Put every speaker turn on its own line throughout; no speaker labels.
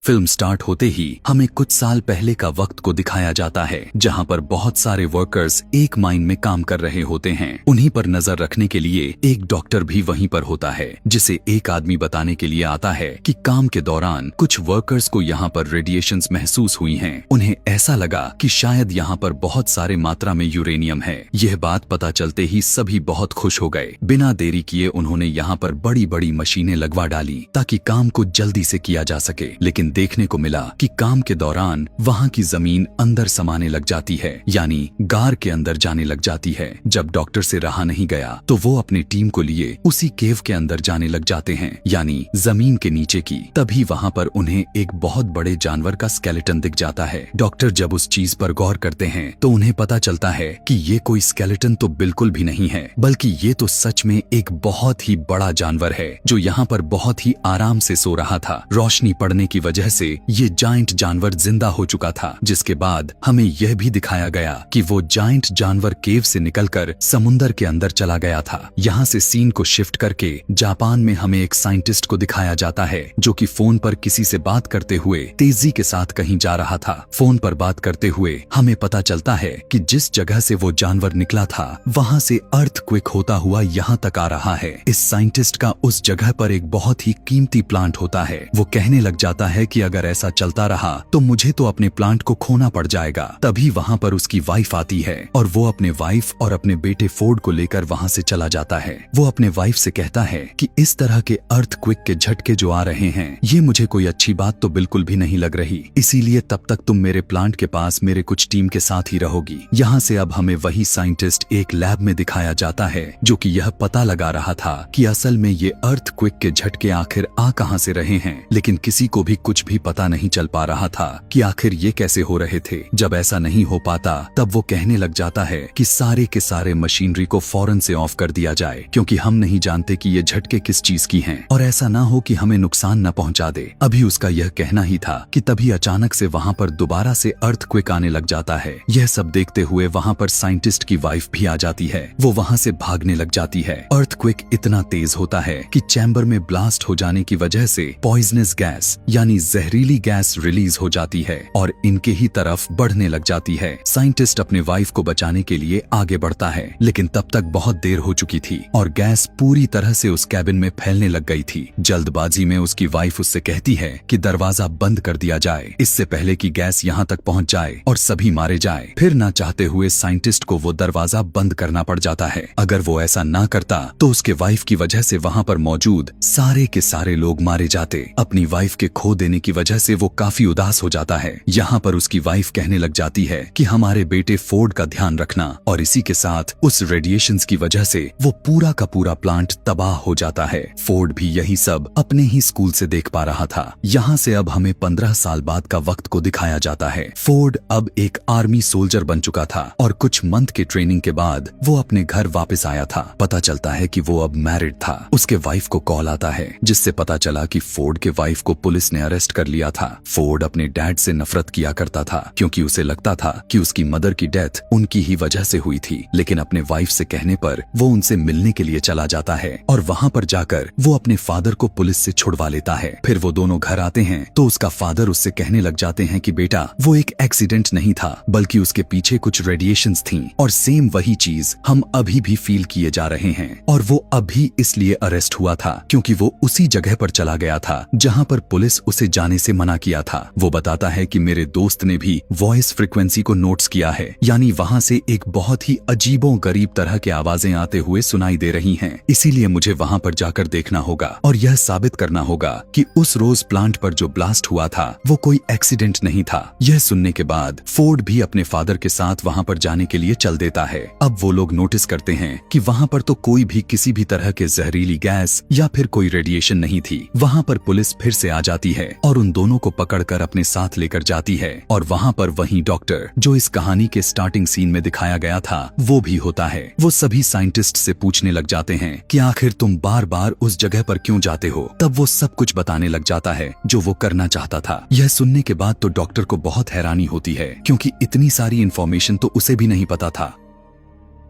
Film start होते ही हमें कुछ साल पहले का वक्त को दिखाया जाता है, जहां पर बहुत सारे वर्कर्स एक माइन में काम कर रहे होते हैं। उन्हीं पर नजर रखने के लिए एक डॉक्टर भी वहीं पर होता है, जिसे एक आदमी बताने के लिए आता है कि काम के दौरान कुछ वर्कर्स को यहाँ पर रेडिएशंस महसूस हुई हैं। उन्हें ऐसा लगा कि शायद यहाँ पर बहुत सारे मात्रा में यूरेनियम है। यह बात पता चलते ही सभी बहुत खुश हो गए। बिना देरी किए उन्होंने यहाँ पर बड़ी बड़ी मशीनें लगवा डाली ताकि काम को जल्दी से किया जा सके। लेकिन देखने को मिला कि काम के दौरान वहां की जमीन अंदर समाने लग जाती है, यानी गार के अंदर जाने लग जाती है। जब डॉक्टर से रहा नहीं गया तो वो अपनी टीम को लिए उसी केव के अंदर जाने लग जाते हैं, यानी जमीन के नीचे की। तभी वहां पर उन्हें एक बहुत बड़े जानवर का स्केलेटन दिख जाता है। डॉक्टर जब उस चीज पर गौर करते हैं तो उन्हें पता चलता है कि ये कोई स्केलेटन तो बिल्कुल भी नहीं है, बल्कि ये तो सच में एक बहुत ही बड़ा जानवर है जो यहाँ पर बहुत ही आराम से सो रहा था। रोशनी पड़ने की वजह से ये जायंट जानवर जिंदा हो चुका था, जिसके बाद हमें यह भी दिखाया गया कि वो जायंट जानवर केव से निकलकर समुंदर के अंदर चला गया था। यहाँ से सीन को शिफ्ट करके जापान में हमें एक साइंटिस्ट को दिखाया जाता है जो कि फोन पर किसी से बात करते हुए तेजी के साथ कहीं जा रहा था। फोन पर बात करते हुए हमें पता चलता है कि जिस जगह से वो जानवर निकला था वहाँ से अर्थक्वेक होता हुआ यहाँ तक आ रहा है। इस साइंटिस्ट का उस जगह पर एक बहुत ही कीमती प्लांट होता है। वो कहने लग जाता है कि अगर ऐसा चलता रहा तो मुझे तो अपने प्लांट को खोना पड़ जाएगा। तभी वहाँ पर उसकी वाइफ आती है और वो अपने वाइफ और अपने बेटे फोर्ड को लेकर वहाँ से चला जाता है। वो अपने वाइफ से कहता है कि इस तरह के अर्थक्वेक के झटके जो आ रहे हैं ये मुझे कोई अच्छी बात तो बिल्कुल भी नहीं लग रही, इसीलिए तब तक तुम मेरे प्लांट के पास मेरे कुछ टीम के साथ ही रहोगी। यहाँ से अब हमें वही साइंटिस्ट एक लैब में दिखाया जाता है जो कि यह पता लगा रहा था कि असल में ये अर्थक्वेक के झटके आखिर आ कहाँ से रहे हैं, लेकिन किसी को भी कुछ भी पता नहीं चल पा रहा था कि आखिर ये कैसे हो रहे थे। जब ऐसा नहीं हो पाता तब वो कहने लग जाता है कि सारे के सारे मशीनरी को फौरन से ऑफ कर दिया जाए, क्योंकि हम नहीं जानते कि ये झटके किस चीज की हैं और ऐसा ना हो कि हमें नुकसान न पहुंचा दे। अभी उसका यह कहना ही था कि तभी अचानक से वहां पर दोबारा से अर्थक्वेक आने लग जाता है। यह सब देखते हुए वहां पर साइंटिस्ट की वाइफ भी आ जाती है। वो वहां से भागने लग जाती है। अर्थक्वेक इतना तेज होता है कि चैम्बर में ब्लास्ट हो जाने की वजह से पॉइजनस गैस यानी जहरीली गैस रिलीज हो जाती है और इनके ही तरफ बढ़ने लग जाती है। साइंटिस्ट अपने वाइफ को बचाने के लिए आगे बढ़ता है, लेकिन तब तक बहुत देर हो चुकी थी और गैस पूरी तरह से उस कैबिन में फैलने लग गई थी। जल्दबाजी में उसकी वाइफ उससे कहती है कि दरवाजा बंद कर दिया जाए, इससे पहले कि गैस यहाँ तक पहुँच जाए और सभी मारे जाए। फिर ना चाहते हुए साइंटिस्ट को वो दरवाजा बंद करना पड़ जाता है। अगर वो ऐसा ना करता तो उसके वाइफ की वजह से वहाँ पर मौजूद सारे के सारे लोग मारे जाते। अपनी वाइफ के खो देने की वजह से वो काफी उदास हो जाता है। यहाँ पर उसकी वाइफ कहने लग जाती है कि हमारे बेटे फोर्ड का ध्यान रखना, और इसी के साथ उस रेडिएशंस की वजह से वो पूरा का पूरा प्लांट तबाह हो जाता है। फोर्ड भी यही सब अपने ही स्कूल से देख पा रहा था। यहाँ से अब हमें 15 साल बाद का वक्त को दिखाया जाता है। फोर्ड अब एक आर्मी सोल्जर बन चुका था और कुछ मंथ के ट्रेनिंग के बाद वो अपने घर वापस आया था। पता चलता है कि वो अब मैरिड था। उसके वाइफ को कॉल आता है जिससे पता चला कि फोर्ड के वाइफ को पुलिस ने अरेस्ट कर लिया था। फोर्ड अपने डैड से नफरत किया करता था क्योंकि उसे लगता था कि उसकी मदर की डेथ उनकी ही वजह से हुई थी, लेकिन अपने वाइफ से कहने पर वो उनसे मिलने के लिए चला जाता है और वहाँ पर जाकर वो अपने फादर को पुलिस से छुड़वा लेता है। फिर वो दोनों घर आते हैं तो उसका फादर उससे कहने लग जाते हैं कि बेटा वो एक एक्सीडेंट नहीं था, बल्कि उसके पीछे कुछ रेडिएशंस थी और सेम वही चीज हम अभी भी फील किए जा रहे हैं, और वो अभी इसलिए अरेस्ट हुआ था क्योंकि वो उसी जगह पर चला गया था जहाँ पर पुलिस उसे जाने से मना किया था। वो बताता है कि मेरे दोस्त ने भी वॉइस फ्रीक्वेंसी को नोट्स किया है, यानी वहाँ से एक बहुत ही अजीबो गरीब तरह के आवाजें आते हुए सुनाई दे रही हैं। इसीलिए मुझे वहाँ पर जाकर देखना होगा और यह साबित करना होगा कि उस रोज प्लांट पर जो ब्लास्ट हुआ था वो कोई एक्सीडेंट नहीं था। यह सुनने के बाद फोर्ड भी अपने फादर के साथ वहाँ पर जाने के लिए चल देता है। अब वो लोग नोटिस करते हैं कि वहाँ पर तो कोई भी किसी भी तरह के जहरीली गैस या फिर कोई रेडिएशन नहीं थी। वहाँ पर पुलिस फिर से आ जाती है और उन दोनों को पकड़कर अपने साथ लेकर जाती है, और वहाँ पर वही डॉक्टर जो इस कहानी के स्टार्टिंग सीन में दिखाया गया था वो भी होता है। वो सभी साइंटिस्ट से पूछने लग जाते हैं कि आखिर तुम बार बार उस जगह पर क्यों जाते हो। तब वो सब कुछ बताने लग जाता है जो वो करना चाहता था। यह सुनने के बाद तो डॉक्टर को बहुत हैरानी होती है क्योंकि इतनी सारी इन्फॉर्मेशन तो उसे भी नहीं पता था।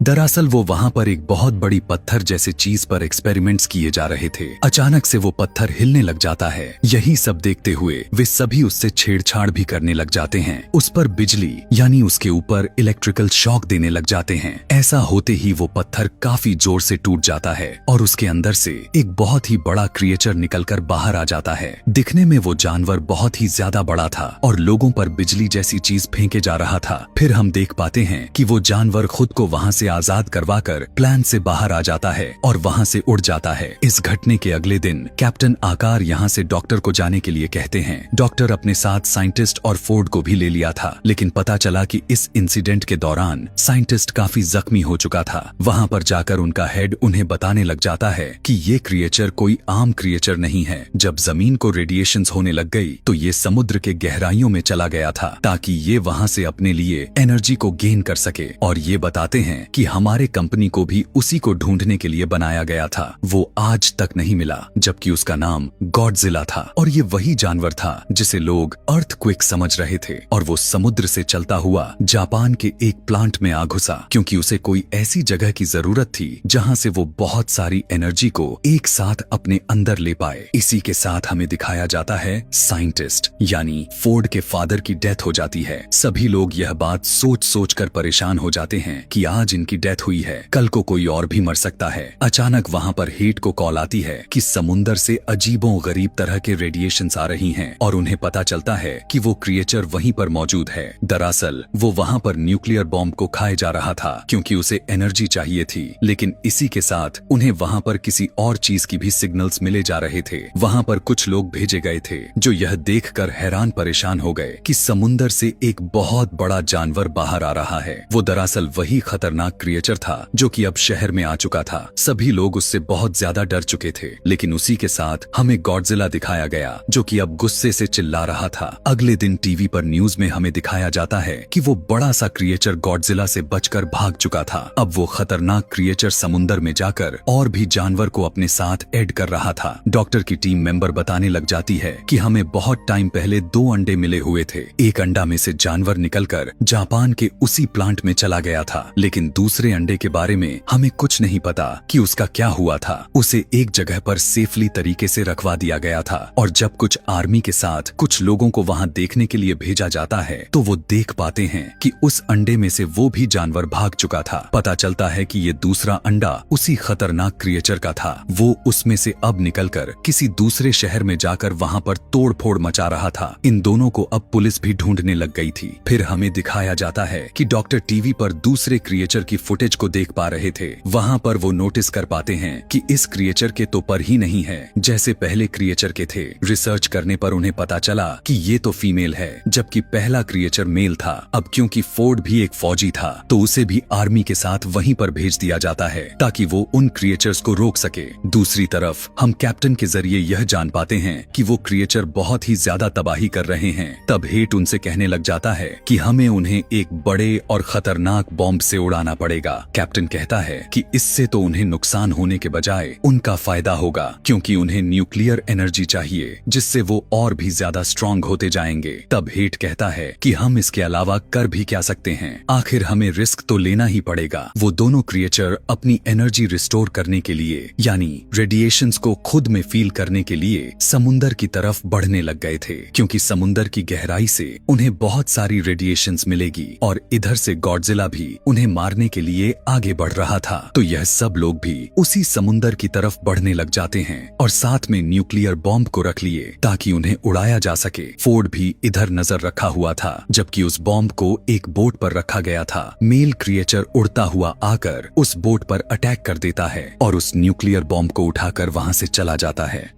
दरअसल वो वहाँ पर एक बहुत बड़ी पत्थर जैसे चीज पर एक्सपेरिमेंट्स किए जा रहे थे। अचानक से वो पत्थर हिलने लग जाता है। यही सब देखते हुए वे सभी उससे छेड़छाड़ भी करने लग जाते हैं। उस पर बिजली यानी उसके ऊपर इलेक्ट्रिकल शॉक देने लग जाते हैं। ऐसा होते ही वो पत्थर काफी जोर से टूट जाता है और उसके अंदर से एक बहुत ही बड़ा क्रिएचर निकलकर बाहर आ जाता है। दिखने में वो जानवर बहुत ही ज्यादा बड़ा था और लोगों पर बिजली जैसी चीज फेंके जा रहा था। फिर हम देख पाते हैं कि वो जानवर खुद को वहाँ से आजाद करवाकर प्लान से बाहर आ जाता है और वहाँ से उड़ जाता है। इस घटने के अगले दिन कैप्टन आकार यहाँ से डॉक्टर को जाने के लिए कहते हैं। डॉक्टर अपने साथ साइंटिस्ट और फोर्ड को भी ले लिया था, लेकिन पता चला कि इस इंसिडेंट के दौरान साइंटिस्ट काफी जख्मी हो चुका था। वहाँ पर जाकर उनका हेड उन्हें बताने लग जाता है कि ये क्रिएचर कोई आम क्रिएचर नहीं है। जब जमीन को रेडिएशंस होने लग गई तो ये समुद्र के गहराइयों में चला गया था ताकि ये वहाँ से अपने लिए एनर्जी को गेन कर सके। और ये बताते हैं कि हमारे कंपनी को भी उसी को ढूंढने के लिए बनाया गया था। वो आज तक नहीं मिला, जबकि उसका नाम गॉडजिला था और ये वही जानवर था जिसे लोग अर्थक्वेक समझ रहे थे। और वो समुद्र से चलता हुआ जापान के एक प्लांट में आ घुसा, क्योंकि उसे कोई ऐसी जगह की जरूरत थी जहां से वो बहुत सारी एनर्जी को एक साथ अपने अंदर ले पाए। इसी के साथ हमें दिखाया जाता है साइंटिस्ट यानी फोर्ड के फादर की डेथ हो जाती है। सभी लोग यह बात सोच सोच कर परेशान हो जाते हैं कि आज इनकी डेथ हुई है, कल को कोई और भी मर सकता है। अचानक वहाँ पर हेट को कॉल आती है कि समुंदर से अजीबो गरीब तरह के रेडिएशंस आ रही हैं और उन्हें पता चलता है कि वो क्रिएचर वहीं पर मौजूद है। दरअसल वो वहाँ पर न्यूक्लियर बॉम्ब को खाए जा रहा था क्योंकि उसे एनर्जी चाहिए थी, लेकिन इसी के साथ उन्हें वहाँ पर किसी और चीज की भी सिग्नल्स मिले जा रहे थे। वहाँ पर कुछ लोग भेजे गए थे जो यह देखकर हैरान परेशान हो गए कि समुंदर से एक बहुत बड़ा जानवर बाहर आ रहा है। वो दरअसल वही खतरनाक क्रिएचर था जो कि अब शहर में आ चुका था। सभी लोग उससे बहुत ज्यादा डर चुके थे, लेकिन उसी के साथ हमें गॉडजिला दिखाया गया जो कि अब गुस्से से चिल्ला रहा था। अगले दिन टीवी पर न्यूज में हमें दिखाया जाता है कि वो बड़ा सा क्रिएचर गॉडजिला से बचकर भाग चुका था। अब वो खतरनाक क्रिएचर समुंदर में जाकर और भी जानवर को अपने साथ ऐड कर रहा था। डॉक्टर की टीम मेंबर बताने लग जाती है कि हमें बहुत टाइम पहले 2 अंडे मिले हुए थे। एक अंडा में से जानवर निकलकर जापान के उसी प्लांट में चला गया था, लेकिन दूसरे अंडे के बारे में हमें कुछ नहीं पता कि उसका क्या हुआ था। उसे एक जगह पर सेफली तरीके से रखवा दिया गया था और जब कुछ आर्मी के साथ कुछ लोगों को वहां देखने के लिए भेजा जाता है तो वो देख पाते हैं कि उस अंडे में से वो भी जानवर भाग चुका था। पता चलता है कि ये दूसरा अंडा उसी खतरनाक क्रिएचर का था। वो उसमें से अब निकलकर किसी दूसरे शहर में जाकर वहां पर तोड़ फोड़ मचा रहा था। इन दोनों को अब पुलिस भी ढूंढने लग गई थी। फिर हमें दिखाया जाता है कि डॉक्टर टीवी पर दूसरे क्रिएचर की फुटेज को देख पा रहे थे। वहां पर वो नोटिस कर पाते हैं कि इस क्रिएचर के तो पर ही नहीं है जैसे पहले क्रिएचर के थे। रिसर्च करने पर उन्हें पता चला कि ये तो फीमेल है, जबकि पहला क्रिएचर मेल था। अब क्योंकि फोर्ड भी एक फौजी था तो उसे भी आर्मी के साथ वहीं पर भेज दिया जाता है ताकि वो उन क्रिएचर्स को रोक सके। दूसरी तरफ हम कैप्टन के जरिए यह जान पाते हैं कि वो क्रिएचर बहुत ही ज्यादा तबाही कर रहे हैं। तब हेट उनसे कहने लग जाता है कि हमें उन्हें एक बड़े और खतरनाक बॉम्ब से उड़ाना पड़ेगा। कैप्टन कहता है कि इससे तो उन्हें नुकसान होने के बजाय उनका फायदा होगा, क्योंकि उन्हें न्यूक्लियर एनर्जी चाहिए जिससे वो और भी ज्यादा स्ट्रांग होते जाएंगे। तब हेट कहता है कि हम इसके अलावा कर भी क्या सकते हैं, आखिर हमें रिस्क तो लेना ही पड़ेगा। वो दोनों क्रिएचर अपनी एनर्जी रिस्टोर करने के लिए यानी रेडिएशंस को खुद में फील करने के लिए समुंदर की तरफ बढ़ने लग गए थे, क्योंकि समुंदर की गहराई से उन्हें बहुत सारी रेडिएशंस मिलेगी और इधर से गॉडजिला भी उन्हें मारने के लिए आगे बढ़ रहा था। तो यह सब लोग भी उसी समुंदर की तरफ बढ़ने लग जाते हैं और साथ में न्यूक्लियर बॉम्ब को रख लिए ताकि उन्हें उड़ाया जा सके। फोर्ड भी इधर नजर रखा हुआ था, जबकि उस बॉम्ब को एक बोट पर रखा गया था। मेल क्रिएचर उड़ता हुआ आकर उस बोट पर अटैक कर देता है और उस न्यूक्लियर बॉम्ब को उठाकर वहां से चला जाता है।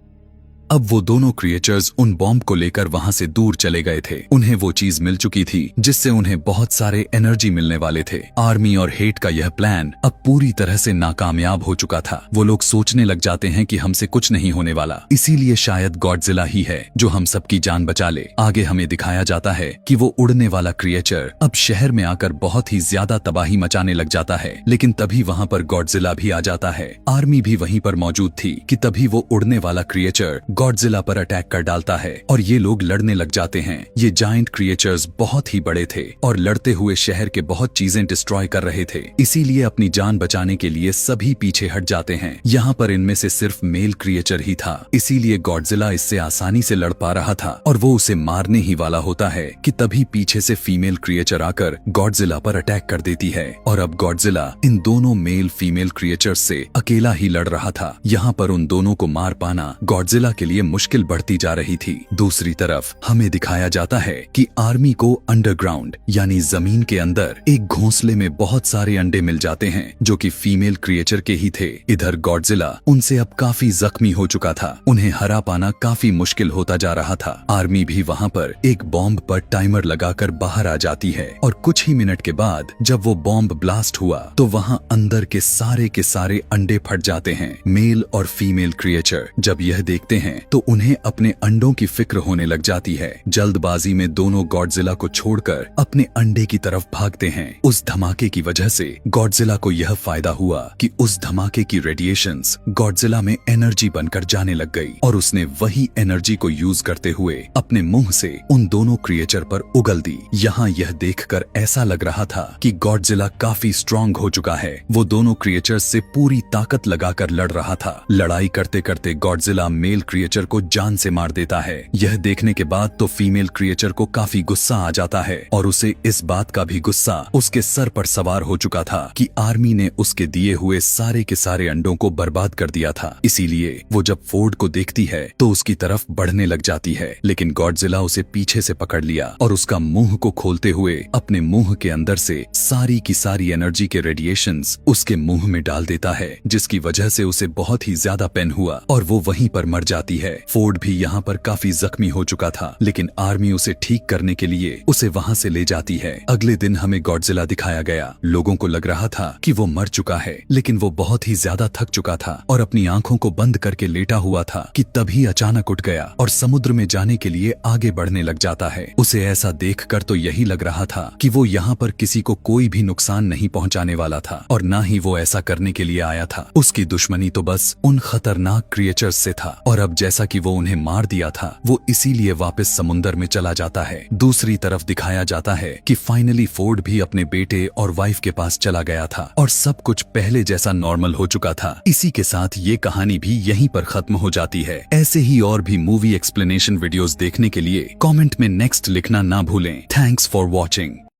अब वो दोनों क्रिएचर्स उन बॉम्ब को लेकर वहां से दूर चले गए थे। उन्हें वो चीज मिल चुकी थी जिससे उन्हें बहुत सारे एनर्जी मिलने वाले थे। आर्मी और हेट का यह प्लान अब पूरी तरह से नाकामयाब हो चुका था। वो लोग सोचने लग जाते हैं कि हमसे कुछ नहीं होने वाला, इसीलिए शायद गॉडजिला ही है जो हम सबकी जान बचा ले। आगे हमें दिखाया जाता है कि वो उड़ने वाला क्रिएचर अब शहर में आकर बहुत ही ज्यादा तबाही मचाने लग जाता है, लेकिन तभी वहाँ पर गॉडजिला भी आ जाता है। आर्मी भी वहीं पर मौजूद थी कि तभी वो उड़ने वाला क्रिएचर गॉडजिला पर अटैक कर डालता है और ये लोग लड़ने लग जाते हैं। ये जायंट क्रिएचर्स बहुत ही बड़े थे और लड़ते हुए शहर के बहुत चीजें डिस्ट्रॉय कर रहे थे, इसीलिए अपनी जान बचाने के लिए सभी पीछे हट जाते हैं। यहाँ पर इनमें से सिर्फ मेल क्रिएचर ही था, इसीलिए गॉडजिला इससे आसानी से लड़ पा रहा था और वो उसे मारने ही वाला होता है कि तभी पीछे से फीमेल क्रिएचर आकर गॉडजिला पर अटैक कर देती है और अब गॉडजिला इन दोनों मेल फीमेल क्रिएचर्स से अकेला ही लड़ रहा था। यहाँ पर उन दोनों को मार पाना गॉडजिला के लिए मुश्किल बढ़ती जा रही थी। दूसरी तरफ हमें दिखाया जाता है कि आर्मी को अंडरग्राउंड यानी जमीन के अंदर एक घोंसले में बहुत सारे अंडे मिल जाते हैं जो कि फीमेल क्रिएचर के ही थे। इधर गॉडजिला उनसे अब काफी जख्मी हो चुका था, उन्हें हरा पाना काफी मुश्किल होता जा रहा था। आर्मी भी वहाँ पर एक बॉम्ब पर टाइमर लगाकर बाहर आ जाती है और कुछ ही मिनट के बाद जब वो बॉम्ब ब्लास्ट हुआ तो वहाँ अंदर के सारे अंडे फट जाते हैं। मेल और फीमेल क्रिएचर जब यह देखते हैं तो उन्हें अपने अंडों की फिक्र होने लग जाती है। जल्दबाजी में दोनों गॉडजिला को छोड़कर अपने अंडे की तरफ भागते हैं। उस धमाके की वजह से गॉडजिला को यह फायदा हुआ कि उस धमाके की रेडिएशंस गॉडजिला में एनर्जी बनकर जाने लग गई और उसने वही एनर्जी को यूज करते हुए अपने मुंह से उन दोनों क्रिएचर पर उगल दी। यहाँ यह देखकर ऐसा लग रहा था कि गॉडजिला काफी स्ट्रॉन्ग हो चुका है। वो दोनों क्रिएचर्स से पूरी ताकत लगाकर लड़ रहा था। लड़ाई करते करते गॉडजिला मेल क्रिएचर को जान से मार देता है। यह देखने के बाद तो फीमेल क्रिएचर को काफी गुस्सा आ जाता है और उसे इस बात का भी गुस्सा उसके सर पर सवार हो चुका था कि आर्मी ने उसके दिए हुए सारे के सारे अंडों को बर्बाद कर दिया था। इसीलिए वो जब फोर्ड को देखती है तो उसकी तरफ बढ़ने लग जाती है, लेकिन गॉडजिला उसे पीछे से पकड़ लिया और उसका मुंह को खोलते हुए अपने मुंह के अंदर से सारी की सारी एनर्जी के रेडिएशंस उसके मुंह में डाल देता है, जिसकी वजह से उसे बहुत ही ज्यादा पेन हुआ और वो वहीं पर मर जाती है। फोर्ड भी यहाँ पर काफी जख्मी हो चुका था, लेकिन आर्मी उसे ठीक करने के लिए उसे वहाँ से ले जाती है। अगले दिन हमें गॉडजिला दिखाया गया। लोगों को लग रहा था कि वो मर चुका है, लेकिन वो बहुत ही ज्यादा थक चुका था और अपनी आंखों को बंद करके लेटा हुआ था कि तभी अचानक उठ गया और समुद्र में जाने के लिए आगे बढ़ने लग जाता है। उसे ऐसा देखकर तो यही लग रहा था कि वो यहाँ पर किसी को कोई भी नुकसान नहीं पहुँचाने वाला था और ना ही वो ऐसा करने के लिए आया था। उसकी दुश्मनी तो बस उन खतरनाक क्रिएचर्स से था और अब जैसा कि वो उन्हें मार दिया था वो इसीलिए वापस समुंदर में चला जाता है। दूसरी तरफ दिखाया जाता है कि फाइनली फोर्ड भी अपने बेटे और वाइफ के पास चला गया था और सब कुछ पहले जैसा नॉर्मल हो चुका था। इसी के साथ ये कहानी भी यहीं पर खत्म हो जाती है। ऐसे ही और भी मूवी एक्सप्लेनेशन वीडियोस देखने के लिए कमेंट में नेक्स्ट लिखना ना भूलें। Thanks for watching.